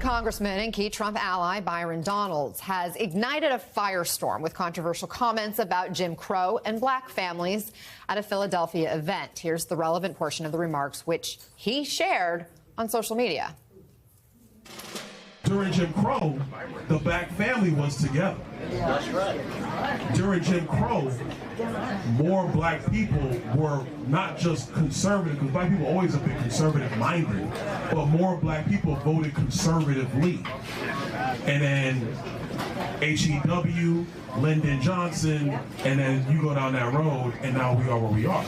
Congressman and key Trump ally Byron Donalds has ignited a firestorm with controversial comments about Jim Crow and black families at a Philadelphia event. Here's the relevant portion of the remarks, which he shared on social media. During Jim Crow, the black family was together. That's right. During Jim Crow, more black people were not just conservative, because black people always have been conservative-minded, but more black people voted conservatively. And then H.E.W., Lyndon Johnson, and then you go down that road, and now we are where we are.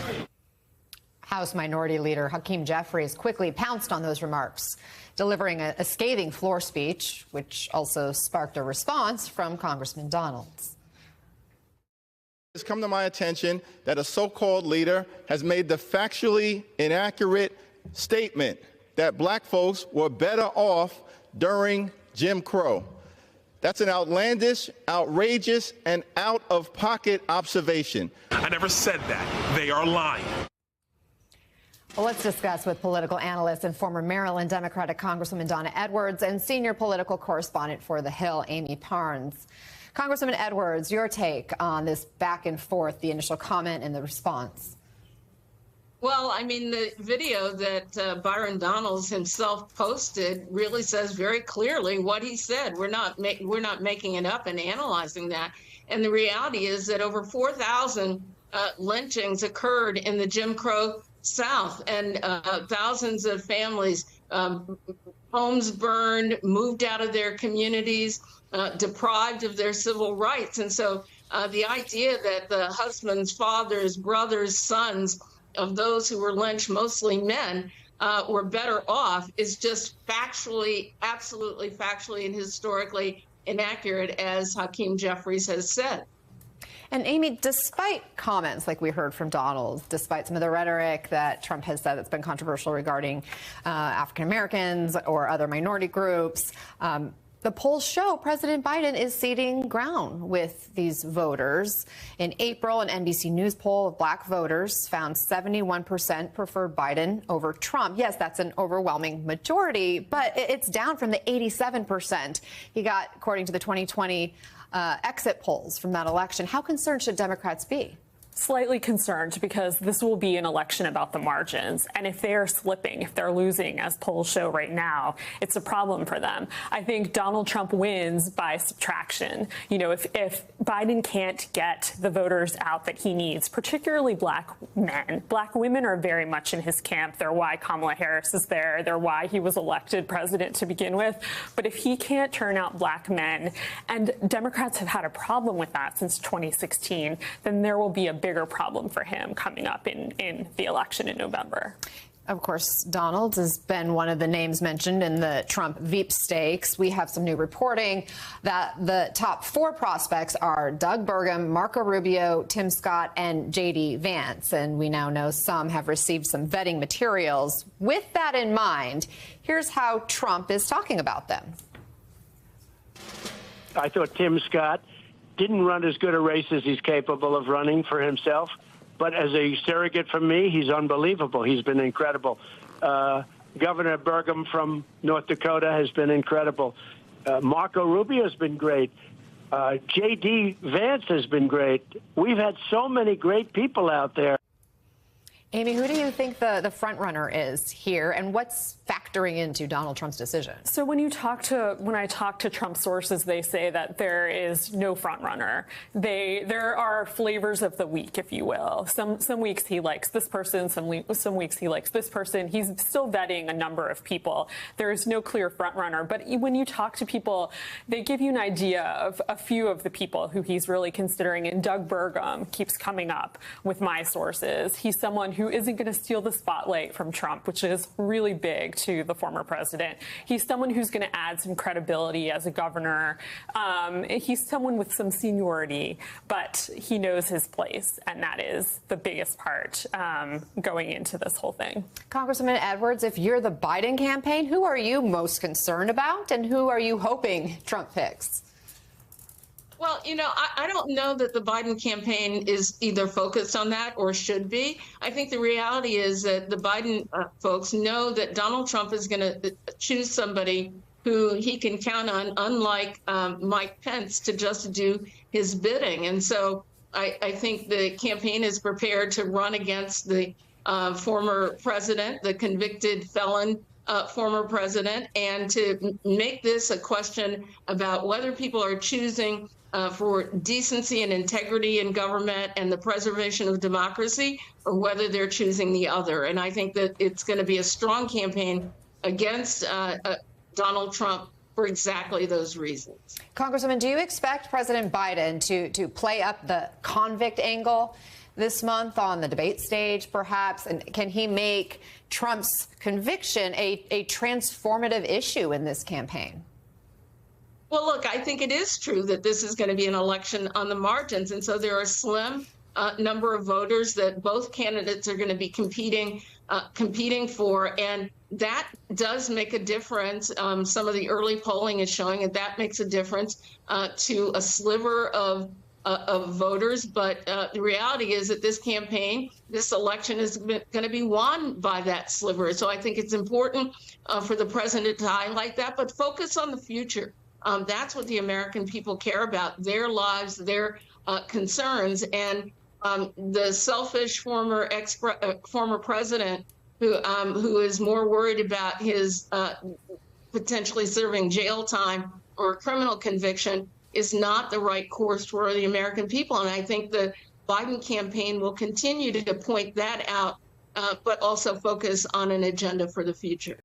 House Minority Leader Hakeem Jeffries quickly pounced on those remarks, delivering a scathing floor speech, which also sparked a response from Congressman Donalds. It's come to my attention that a so-called leader has made the factually inaccurate statement that black folks were better off during Jim Crow. That's an outlandish, outrageous, and out-of-pocket observation. I never said that. They are lying. Well, let's discuss with political analyst and former Maryland Democratic Congresswoman Donna Edwards and senior political correspondent for The Hill, Amy Parnes. Congresswoman Edwards, your take on this back and forth, the initial comment and the response. Well, I mean, the video that Byron Donalds himself posted really says very clearly what he said. We're not making it up and analyzing that. And the reality is that over 4,000 lynchings occurred in the Jim Crow South, and thousands of families, homes burned, moved out of their communities, deprived of their civil rights. And so the idea that the husbands, fathers, brothers, sons of those who were lynched, mostly men, were better off is just factually, absolutely factually and historically inaccurate, as Hakeem Jeffries has said. And Amy, despite comments like we heard from Donald, despite some of the rhetoric that Trump has said that's been controversial regarding African Americans or other minority groups, the polls show President Biden is ceding ground with these voters. In April, an NBC News poll of black voters found 71% preferred Biden over Trump. Yes, that's an overwhelming majority, but it's down from the 87% he got, according to the 2020 exit polls from that election. How concerned should Democrats be? Slightly concerned, because this will be an election about the margins. And if they're slipping, if they're losing, as polls show right now, it's a problem for them. I think Donald Trump wins by subtraction. You know, if Biden can't get the voters out that he needs, particularly black men, black women are very much in his camp. They're why Kamala Harris is there. They're why he was elected president to begin with. But if he can't turn out black men, and Democrats have had a problem with that since 2016, then there will be a bigger problem for him coming up in the election in November. Of course, Donald has been one of the names mentioned in the Trump Veep stakes. We have some new reporting that the top four prospects are Doug Burgum, Marco Rubio, Tim Scott, and J.D. Vance. And we now know some have received some vetting materials. With that in mind, here's how Trump is talking about them. I thought Tim Scott didn't run as good a race as he's capable of running for himself. But as a surrogate for me, he's unbelievable. He's been incredible. Governor Burgum from North Dakota has been incredible. Marco Rubio has been great. J.D. Vance has been great. We've had so many great people out there. Amy, who do you think the front runner is here, and what's factoring into Donald Trump's decision? So when I talk to Trump sources, they say that there is no front runner. There are flavors of the week, if you will. Some weeks he likes this person, some weeks he likes this person. He's still vetting a number of people. There is no clear front runner. But when you talk to people, they give you an idea of a few of the people who he's really considering. And Doug Burgum keeps coming up with my sources. He's someone who isn't going to steal the spotlight from Trump, which is really big to the former president. He's someone who's going to add some credibility as a governor. He's someone with some seniority, but he knows his place, and that is the biggest part going into this whole thing. Congresswoman Edwards, if you're the Biden campaign, who are you most concerned about, and who are you hoping Trump picks? Well, you know, I don't know that the Biden campaign is either focused on that or should be. I think the reality is that the Biden folks know that Donald Trump is going to choose somebody who he can count on, unlike Mike Pence, to just do his bidding. And so I think the campaign is prepared to run against the former president, the convicted felon former president, and to make this a question about whether people are choosing for decency and integrity in government and the preservation of democracy, or whether they're choosing the other. And I think that it's going to be a strong campaign against Donald Trump for exactly those reasons. Congresswoman, do you expect President Biden to play up the convict angle this month on the debate stage, perhaps? And can he make Trump's conviction a transformative issue in this campaign? Well, look, I think it is true that this is going to be an election on the margins. And so there are a slim number of voters that both candidates are going to be competing for. And that does make a difference. Some of the early polling is showing that makes a difference to a sliver of voters. But the reality is that this campaign, this election is going to be won by that sliver. So I think it's important for the president to highlight that, but focus on the future. That's what the American people care about, their lives, their concerns. And the selfish former president who is more worried about his potentially serving jail time or criminal conviction is not the right course for the American people. And I think the Biden campaign will continue to point that out, but also focus on an agenda for the future.